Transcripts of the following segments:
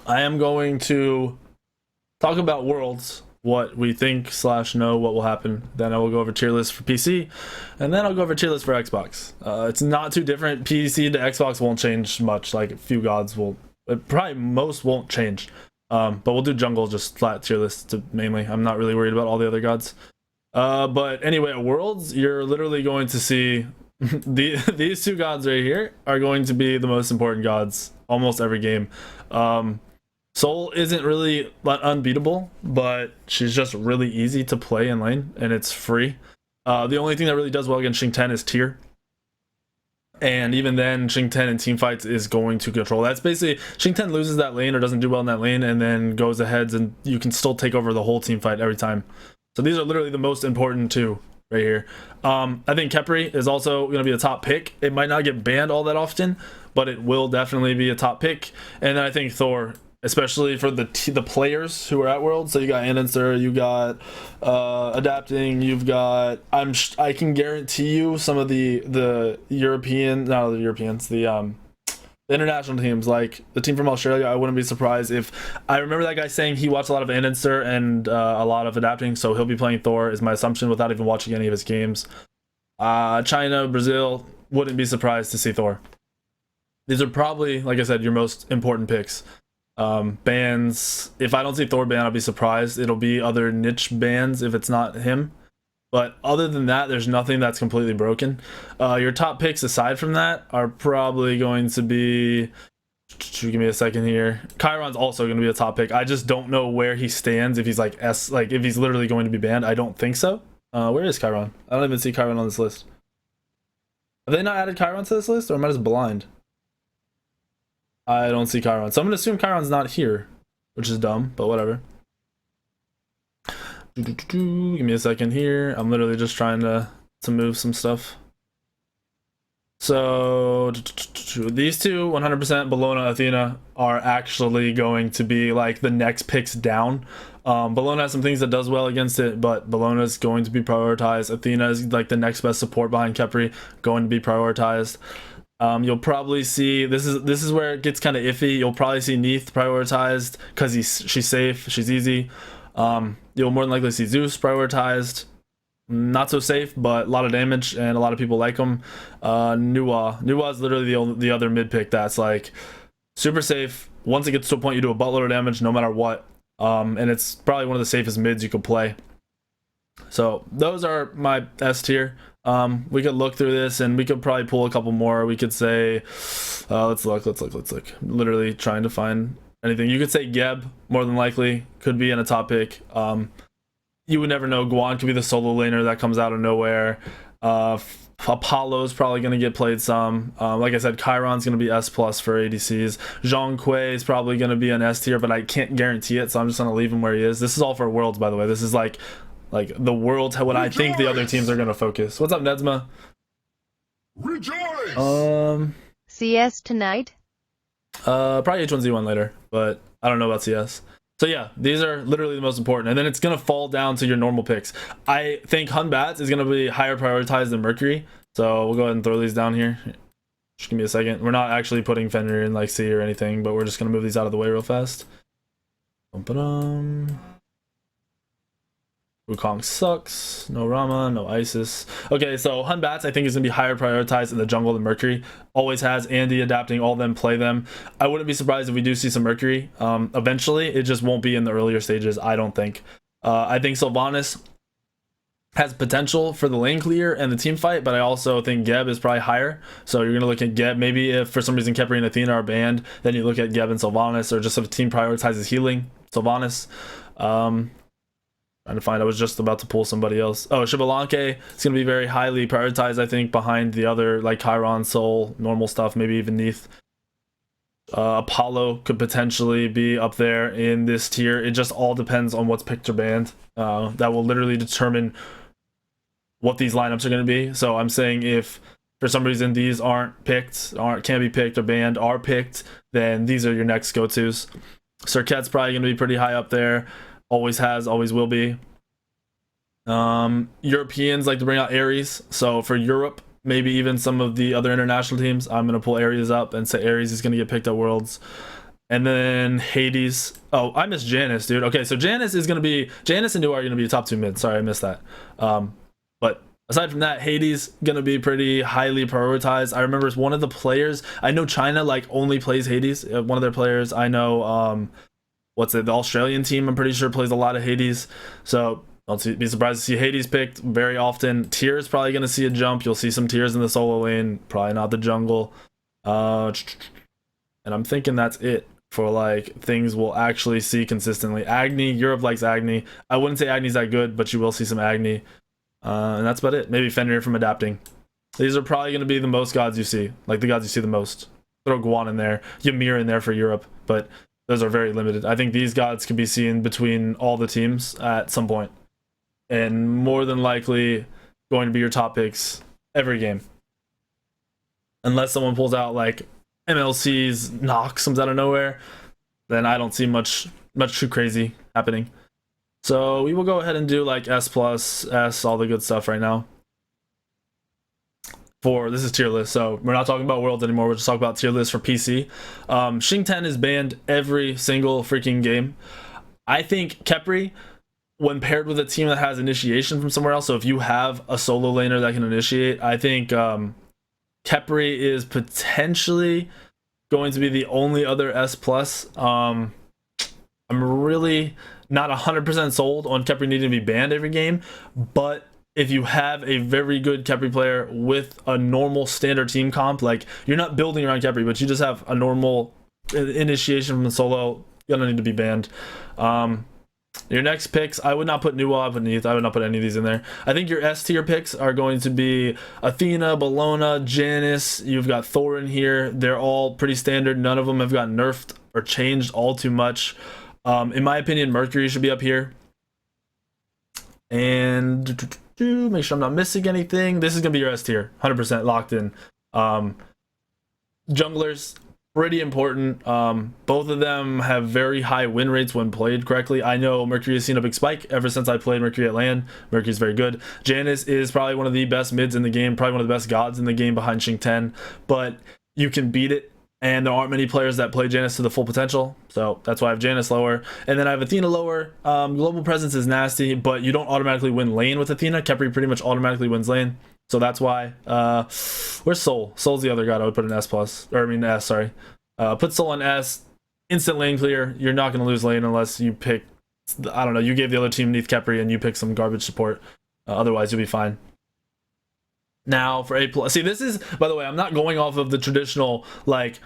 I am going to talk about Worlds, what we think / know what will happen. Then I will go over tier list for PC, and then I'll go over tier list for Xbox. It's not too different. PC to Xbox won't change much. Like a few gods will, probably most won't change. But we'll do jungle just flat tier list mainly. I'm not really worried about all the other gods. But anyway, at Worlds, you're literally going to see these two gods right here are going to be the most important gods almost every game. Soul isn't really unbeatable, but she's just really easy to play in lane, and it's free. The only thing that really does well against Xing 10 is tier. And even then, Xing 10 in team fights is going to control. That's basically, Xing 10 loses that lane or doesn't do well in that lane, and then goes ahead, and you can still take over the whole team fight every time. So these are literally the most important two right here. I think Khepri is also going to be a top pick. It might not get banned all that often, but it will definitely be a top pick. And then I think Thor, especially for the players who are at Worlds. So you got Ananster, you got adapting, you've got I can guarantee you some of the European, not the Europeans, the international teams, like the team from Australia. I wouldn't be surprised if, I remember that guy saying he watched a lot of Ananster and a lot of adapting, so he'll be playing Thor is my assumption without even watching any of his games. China, Brazil, wouldn't be surprised to see Thor. These are probably, like I said, your most important picks. Bans, if I don't see Thor ban, I'll be surprised. It'll be other niche bans if it's not him, but other than that, there's nothing that's completely broken. Your top picks aside from that are probably going to be, give me a second here, Chiron's also going to be a top pick. I just don't know where he stands, if he's like if he's literally going to be banned. I don't think so. Where is Chiron? I don't even see Chiron on this list. Have they not added Chiron to this list, or am I just blind? I don't see Chiron. So I'm going to assume Chiron's not here, which is dumb, but whatever. Give me a second here. I'm literally just trying to move some stuff. So these two, 100% Bellona, Athena, are actually going to be like the next picks down. Bellona has some things that does well against it, but Bellona is going to be prioritized. Athena is like the next best support behind Khepri, going to be prioritized. You'll probably see, this is where it gets kind of iffy. You'll probably see Neith prioritized because she's safe, she's easy. You'll more than likely see Zeus prioritized, not so safe, but a lot of damage and a lot of people like him. Nuwa is literally the other mid pick that's like super safe. Once it gets to a point, you do a buttload of damage no matter what, and it's probably one of the safest mids you could play. So those are my S tier. We could look through this and we could probably pull a couple more. We could say, let's look. Literally trying to find anything. You could say Geb, more than likely, could be in a top pick. You would never know. Guan could be the solo laner that comes out of nowhere. Apollo's probably going to get played some. Like I said, Chiron's going to be S+ for ADCs. Zhong Kui is probably going to be an S tier, but I can't guarantee it, so I'm just going to leave him where he is. This is all for Worlds, by the way. This is like the Worlds, what I think the other teams are going to focus. What's up, Nedzma? Rejoice! CS tonight? Probably H1Z1 later, but I don't know about CS. So yeah, these are literally the most important, and then it's going to fall down to your normal picks. I think Hun Bats is going to be higher prioritized than Mercury, so we'll go ahead and throw these down here. Just give me a second. We're not actually putting Fenrir in like C or anything, but we're just going to move these out of the way real fast. Wukong sucks. No Rama, no Isis. Okay, so Hun Bats I think is going to be higher prioritized in the jungle than Mercury. Always has. Andy adapting, all of them play them. I wouldn't be surprised if we do see some Mercury. Eventually, it just won't be in the earlier stages, I don't think. I think Sylvanas has potential for the lane clear and the team fight, but I also think Geb is probably higher. So you're going to look at Geb. Maybe if for some reason Khepri and Athena are banned, then you look at Geb and Sylvanas, or just if a team prioritizes healing, Sylvanas. Trying to find, I was just about to pull somebody else. Oh, Shibalanke is going to be very highly prioritized, I think, behind the other, like Chiron, Soul, normal stuff, maybe even Neith. Apollo could potentially be up there in this tier. It just all depends on what's picked or banned. That will literally determine what these lineups are going to be. So I'm saying if for some reason these aren't picked, can't be picked or banned, are picked, then these are your next go-tos. Serket's probably going to be pretty high up there. Always has, always will be. Europeans like to bring out Ares. So for Europe, maybe even some of the other international teams, I'm going to pull Ares up and say Ares is going to get picked at Worlds. And then Hades. Oh, I missed Janice, dude. Okay, so Janice and Dua are gonna be top 2 mid. Sorry, I missed that. But aside from that, Hades gonna be pretty highly prioritized. I remember one of the players. I know China like only plays Hades. One of their players. I know. What's it? The Australian team. I'm pretty sure plays a lot of Hades. So don't be surprised to see Hades picked very often. Tier is probably gonna see a jump. You'll see some tiers in the solo lane. Probably not the jungle. And I'm thinking that's it for like things we'll actually see consistently. Agni, Europe likes Agni. I wouldn't say Agni's that good, but you will see some Agni. And that's about it. Maybe Fenrir from adapting. These are probably going to be the most gods you see. Like the gods you see the most. Throw Guan in there. Ymir in there for Europe. But those are very limited. I think these gods can be seen between all the teams at some point. And more than likely going to be your top picks every game. Unless someone pulls out like MLC's Nox comes out of nowhere, then I don't see much too crazy happening. So we will go ahead and do like S plus S, all the good stuff right now. This is tier list, so we're not talking about worlds anymore. We're just talking about tier list for PC. Xing 10 is banned every single freaking game. I think Khepri, when paired with a team that has initiation from somewhere else, so if you have a solo laner that can initiate, I think Khepri is potentially going to be the only other S plus. I'm really not 100% sold on Khepri needing to be banned every game, but if you have a very good Khepri player with a normal standard team comp, like you're not building around Khepri, but you just have a normal initiation from the solo, you're gonna need to be banned. Your next picks, I would not put Nuwa, I would not put any of these in there. I think your S tier picks are going to be Athena, Bellona, Janice. You've got Thor in here. They're all pretty standard. None of them have got nerfed or changed all too much. In my opinion, Mercury should be up here. And make sure I'm not missing anything. This is going to be your S tier, 100% locked in. Junglers, pretty important. Both of them have very high win rates when played correctly. I know Mercury has seen a big spike ever since I played Mercury at LAN. Mercury's very good. Janice is probably one of the best mids in the game, probably one of the best gods in the game behind Xing 10, but you can beat it, and there aren't many players that play Janice to the full potential, so that's why I have Janice lower. And then I have Athena lower. Global presence is nasty, but you don't automatically win lane with Athena. Khepri pretty much automatically wins lane. So that's why. Where's Soul? Soul's the other god I would put an S plus. Or I mean S, sorry. Put Soul on S. Instant lane clear. You're not going to lose lane unless you pick, I don't know, you gave the other team Neath Khepri and you pick some garbage support. Otherwise, you'll be fine. Now for A plus. See, this is, by the way, I'm not going off of the traditional, like,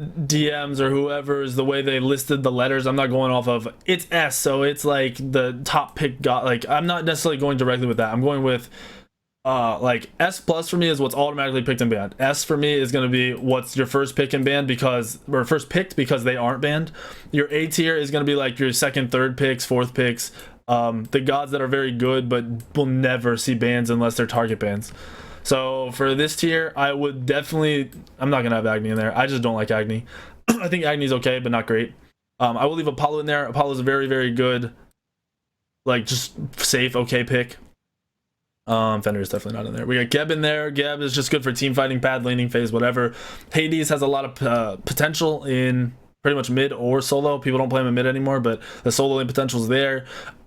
DMs or whoever is the way they listed the letters. I'm not going off of it's S, so it's like the top pick god. Like, I'm not necessarily going directly with that. I'm going with like S plus for me is what's automatically picked and banned. S for me is going to be what's your first pick and banned because, or first picked because they aren't banned. Your A tier is going to be like your second, third picks, fourth picks. The gods that are very good but will never see bans unless they're target bans. So for this tier, I would definitely, I'm not going to have Agni in there. I just don't like Agni. I think Agni's okay, but not great. I will leave Apollo in there. Apollo's a very, very good, like, just safe, okay pick. Fender is definitely not in there. We got Geb in there. Geb is just good for team fighting, pad laning phase, whatever. Hades has a lot of potential in pretty much mid or solo. People don't play him in mid anymore, but the solo lane potential is there.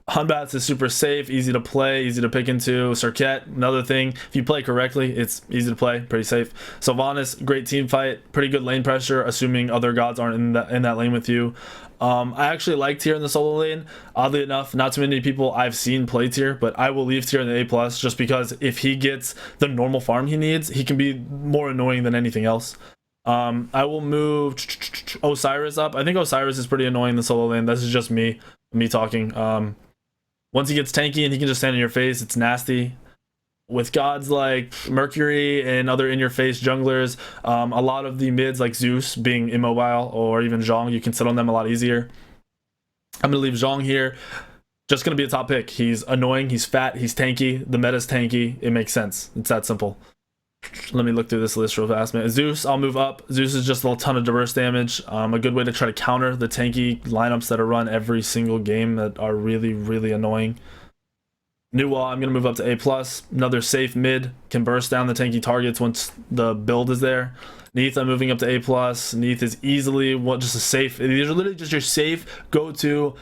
Hunbats is super safe, easy to play, easy to pick into. Circuit, another thing. If you play correctly, it's easy to play, pretty safe. Sylvanas, great team fight, pretty good lane pressure, assuming other gods aren't in that lane with you. I actually like Tier in the solo lane. Oddly enough, not too many people I've seen play Tier, but I will leave Tier in the A+, just because if he gets the normal farm he needs, he can be more annoying than anything else. I will move Osiris up. I think Osiris is pretty annoying in the solo lane. This is just me talking. Once he gets tanky and he can just stand in your face, it's nasty. With gods like Mercury and other in-your-face junglers, a lot of the mids like Zeus being immobile, or even Zhong, you can sit on them a lot easier. I'm going to leave Zhong here. Just going to be a top pick. He's annoying, he's fat, he's tanky, the meta's tanky. It makes sense. It's that simple. Let me look through this list real fast, man. Zeus, I'll move up. Zeus is just a ton of diverse damage. A good way to try to counter the tanky lineups that are run every single game that are really, really annoying. Nuwa, I'm going to move up to A+. Another safe mid, can burst down the tanky targets once the build is there. Neith, I'm moving up to A plus. Neith is easily just a safe. These are literally just your safe go-to.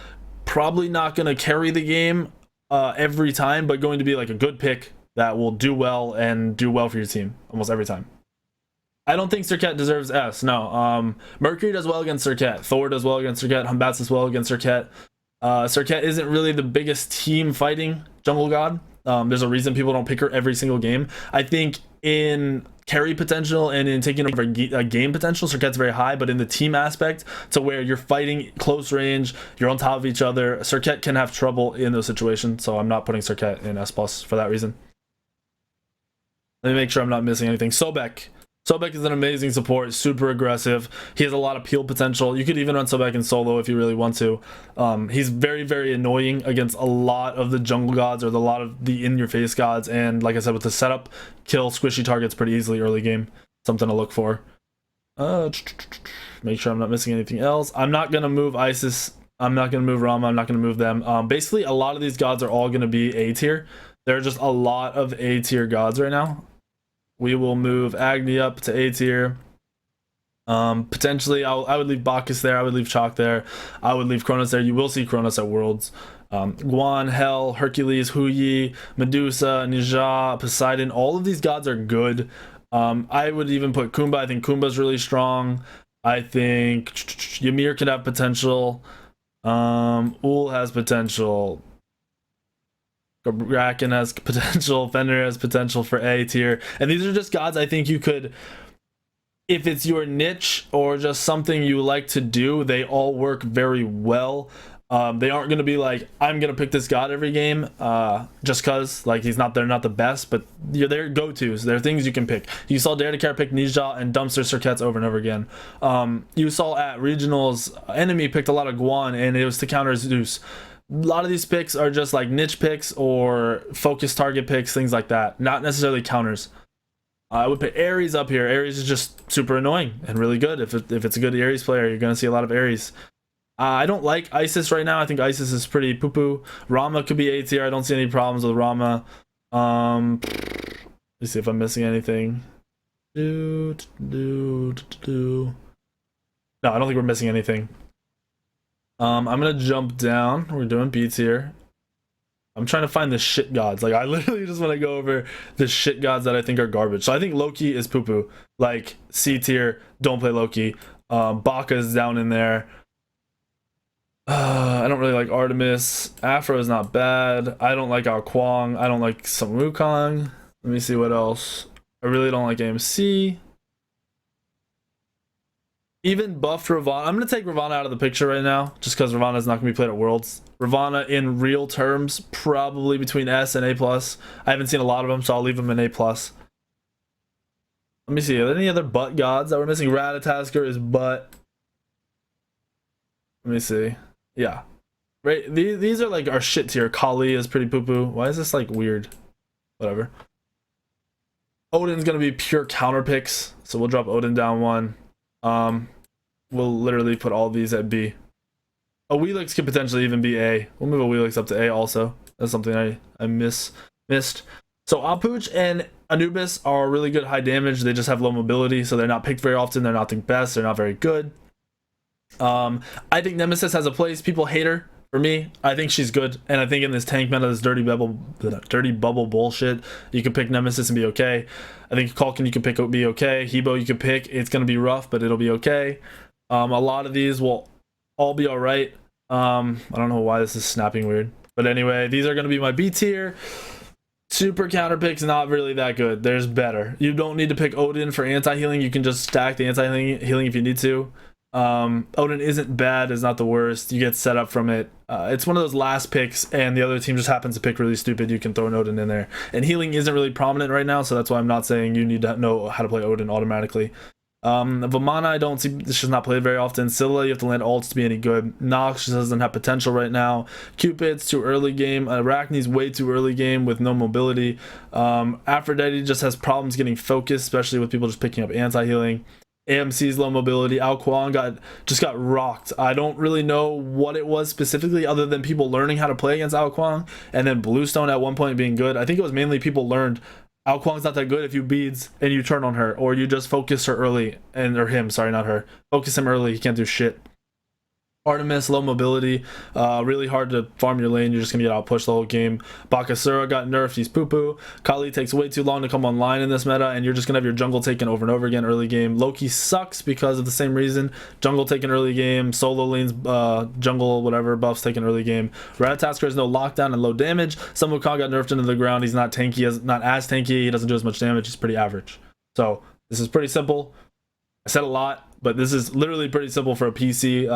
Probably not going to carry the game every time, but going to be like a good pick that will do well and do well for your team almost every time. I don't think Serket deserves S. No. Mercury does well against Serket. Thor does well against Serket. Humbatz does well against Serket. Serket isn't really the biggest team fighting jungle god. There's a reason people don't pick her every single game. I think in carry potential and in taking over a game potential, Serket's very high, but in the team aspect, to where you're fighting close range, you're on top of each other, Serket can have trouble in those situations, so I'm not putting Serket in S+ for that reason. Let me make sure I'm not missing anything. Sobek is an amazing support, super aggressive. He has a lot of peel potential. You could even run Sobek in solo if you really want to. He's very, very annoying against a lot of the jungle gods or a lot of the in-your-face gods. And like I said, with the setup, kill squishy targets pretty easily early game. Something to look for. Make sure I'm not missing anything else. I'm not going to move Isis. I'm not going to move Rama. I'm not going to move them. Basically, a lot of these gods are all going to be A tier. There are just a lot of A tier gods right now. We will move Agni up to A tier. Potentially, I would leave Bacchus there. I would leave Chalk there. I would leave Kronos there. You will see Kronos at Worlds. Guan, Hel, Hercules, Huyi, Medusa, Nija, Poseidon. All of these gods are good. I would even put Kumba. I think Kumba's really strong. I think Ymir could have potential. Ul has potential. Raken has potential. Fender has potential for A tier. And these are just gods I think you could, if it's your niche or just something you like to do, they all work very well. They aren't going to be like, I'm going to pick this god every game just because like they're not the best, but they're go-tos. They're things you can pick. You saw Dare to Care pick Nija and Dumpster Serkets over and over again. You saw at regionals, Enemy picked a lot of Guan, and it was to counter Zeus. A lot of these picks are just like niche picks or focus target picks, things like that, not necessarily counters. I would put Ares up here. Ares is just super annoying and really good. If it's a good Ares player, you're going to see a lot of Ares. I don't like Isis right now. I think Isis is pretty poo-poo. Rama could be A tier. I don't see any problems with Rama. Let's see if I'm missing anything. No, I don't think we're missing anything. I'm gonna jump down. We're doing B tier. I'm trying to find the shit gods. Like, I literally just want to go over the shit gods that I think are garbage. So I think Loki is poo-poo. Like, C tier, don't play Loki. Baka is down in there. I don't really like Artemis. Afro is not bad. I don't like Ao Kwang. I don't like some Wukong. Let me see what else. I really don't like AMC. Even buffed Ravana. I'm going to take Ravana out of the picture right now, just because Ravana is not going to be played at Worlds. Ravana, in real terms, probably between S and A+. I haven't seen a lot of them, so I'll leave them in A+. Let me see. Are there any other butt gods that we're missing? Ratatasker is butt. Let me see. Yeah. Right. These are like our shit tier. Kali is pretty poo-poo. Why is this like weird? Whatever. Odin's going to be pure counter picks, so we'll drop Odin down one. We'll literally put all these at B. A Wheelix could potentially even be A. We'll move a Wheelix up to A also. That's something I missed. So Apuch and Anubis are really good high damage. They just have low mobility, so they're not picked very often. They're not the best. They're not very good. I think Nemesis has a place. People hate her. For me, I think she's good, and I think in this tank meta, this dirty bubble bullshit, you can pick Nemesis and be okay. I think Kalkin you can pick be okay. Hebo you can pick. It's gonna be rough, but it'll be okay. A lot of these will all be all right. I don't know why this is snapping weird, but anyway, these are gonna be my B tier. Super counter picks, not really that good. There's better. You don't need to pick Odin for anti-healing. You can just stack the anti-healing if you need to. Odin isn't bad, is not the worst. You get set up from it. It's one of those last picks, and the other team just happens to pick really stupid. You can throw an Odin in there. And healing isn't really prominent right now, so that's why I'm not saying you need to know how to play Odin automatically. Vamana, I don't see, this is not played very often. Scylla, you have to land ults to be any good. Nox just doesn't have potential right now. Cupid's too early game. Arachne's way too early game with no mobility. Aphrodite just has problems getting focused, especially with people just picking up anti-healing. AMC's low mobility. Ao Kwang just got rocked. I don't really know what it was specifically, other than people learning how to play against Ao Kwang, and then Bluestone at one point being good. I think it was mainly people learned Ao Kuang's not that good if you beads and you turn on her, or you just focus her early, or him, sorry, not her. Focus him early, he can't do shit. Artemis, low mobility, really hard to farm your lane. You're just gonna get outpushed the whole game. Bakasura got nerfed, he's poo-poo. Kali takes way too long to come online in this meta, and you're just gonna have your jungle taken over and over again early game. Loki sucks because of the same reason. Jungle taken early game, solo lanes, jungle, whatever, buffs taken early game. Ratatasker has no lockdown and low damage. Sun Wukong got nerfed into the ground, he's not tanky, not as tanky, he doesn't do as much damage, he's pretty average. So, this is pretty simple. I said a lot, but this is literally pretty simple for a PC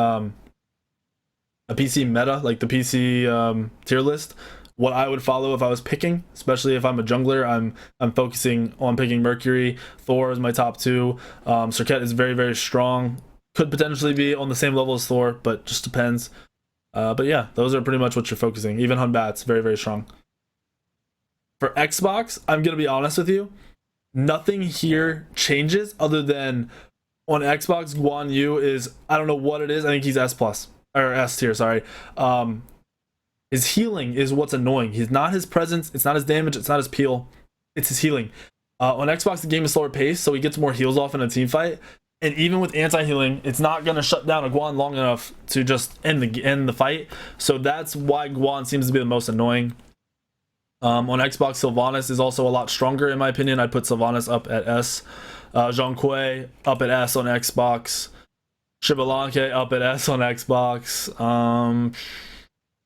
meta, like the PC tier list. What I would follow if I was picking, especially if I'm a jungler, I'm focusing on picking Mercury. Thor is my top 2. Serket is very, very strong. Could potentially be on the same level as Thor, but just depends. But yeah, those are pretty much what you're focusing. Even Hun Bat's very, very strong. For Xbox, I'm gonna be honest with you, nothing here changes other than on Xbox, Guan Yu is, I don't know what it is, I think he's S+. Or S tier, sorry. His healing is what's annoying. He's not his presence, it's not his damage, it's not his peel, it's his healing. On Xbox, the game is slower paced, so he gets more heals off in a team fight. And even with anti-healing, it's not gonna shut down a Guan long enough to just end the fight. So that's why Guan seems to be the most annoying. On Xbox, Sylvanas is also a lot stronger in my opinion. I'd put Sylvanas up at S. Zhong Kui up at S on Xbox. Shibalanke up at S on Xbox.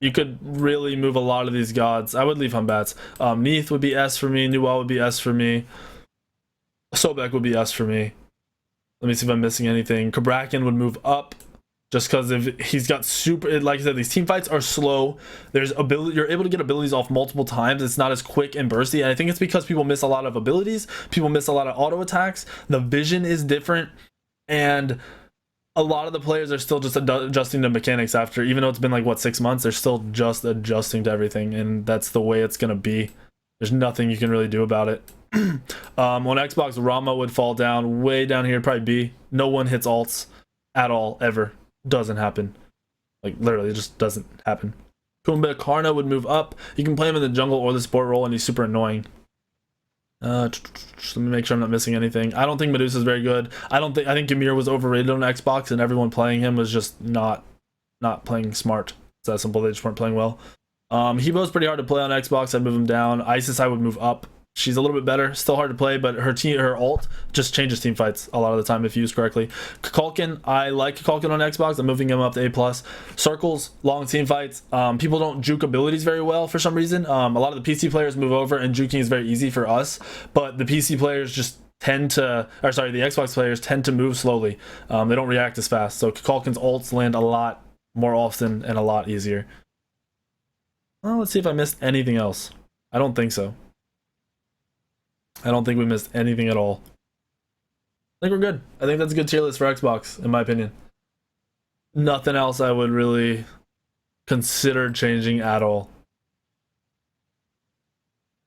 You could really move a lot of these gods. I would leave Humbats. Neith would be S for me. Newell would be S for me. Sobek would be S for me. Let me see if I'm missing anything. Kabrakan would move up just because if he's got super, like I said, these team fights are slow. There's ability, you're able to get abilities off multiple times. It's not as quick and bursty. And I think it's because people miss a lot of abilities. People miss a lot of auto attacks. The vision is different, and a lot of the players are still just adjusting to mechanics after, even though it's been like, what, 6 months, they're still just adjusting to everything, and that's the way it's going to be. There's nothing you can really do about it. On Xbox, Rama would fall down, way down here, probably B. No one hits alts at all, ever. Doesn't happen. Like, literally, it just doesn't happen. Kumba Karna would move up. You can play him in the jungle or the support role, and he's super annoying. Just let me make sure I'm not missing anything. I don't think Medusa is very good. I think Ymir was overrated on Xbox, and everyone playing him was just not playing smart. It's that simple. They just weren't playing well. Hebo's pretty hard to play on Xbox. I'd move him down. Isis I would move up. She's a little bit better. Still hard to play, but her ult just changes team fights a lot of the time if used correctly. Kukulkan, I like Kukulkan on Xbox. I'm moving him up to A+. Circles, long team fights. People don't juke abilities very well for some reason. A lot of the PC players move over, and juking is very easy for us, but the PC players just tend to, or sorry, the Xbox players tend to move slowly. They don't react as fast, so Kukulkan's ults land a lot more often and a lot easier. Well, let's see if I missed anything else. I don't think so. I don't think we missed anything at all. I think we're good. I think that's a good tier list for Xbox, in my opinion. Nothing else I would really consider changing at all.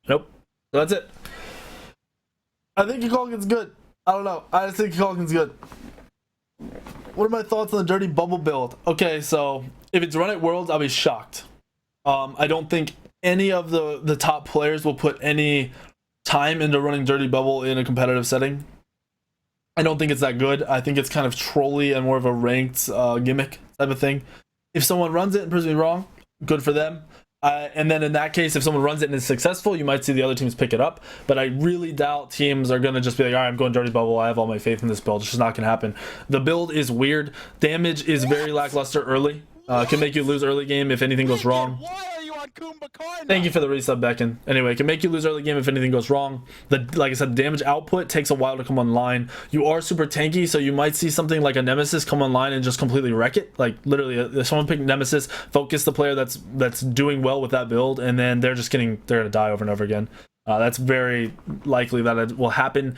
Nope. So that's it. I think Kukulkan's good. I don't know. I just think Kukulkan's good. What are my thoughts on the Dirty Bubble build? Okay, so if it's run at Worlds, I'll be shocked. I don't think any of the top players will put any time into running Dirty Bubble in a competitive setting. I don't think it's that good. I think it's kind of trolly and more of a ranked gimmick type of thing. If someone runs it and proves me wrong, good for them. And then in that case, if someone runs it and is successful, you might see the other teams pick it up. But I really doubt teams are going to just be like, all right, I'm going Dirty Bubble. I have all my faith in this build. It's just not going to happen. The build is weird. Damage is very lackluster early. Can make you lose early game if anything goes wrong. Thank you for the resub, Becken. Anyway, it can make you lose early game if anything goes wrong. Like I said, damage output takes a while to come online. You are super tanky, so you might see something like a Nemesis come online and just completely wreck it. Like literally, if someone picked Nemesis, focus the player that's doing well with that build, and then they're gonna die over and over again. That's very likely that it will happen.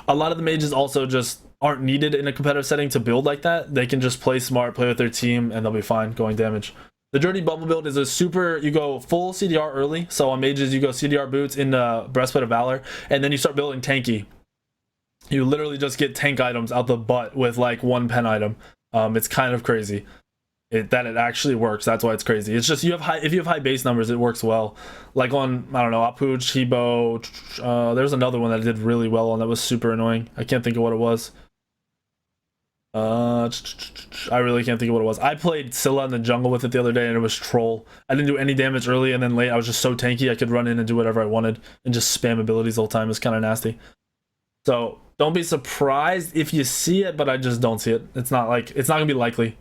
A lot of the mages also just aren't needed in a competitive setting to build like that. They can just play smart, play with their team, and they'll be fine going damage. The Dirty Bubble build is a super, you go full CDR early. So on mages, you go CDR boots in Breastplate of Valor, and then you start building tanky. You literally just get tank items out the butt with like one pen item. It's kind of crazy. that it actually works. That's why it's crazy. It's just if you have high base numbers, it works well. Like on, I don't know, Apu, Chibo. There's another one that I did really well on that was super annoying. I can't think of what it was. I really can't think of what it was. I played Scylla in the jungle with it the other day, and it was troll. I didn't do any damage early, and then late I was just so tanky I could run in and do whatever I wanted and just spam abilities the whole time. It's kind of nasty. So don't be surprised if you see it, but I just don't see it. It's not gonna be likely.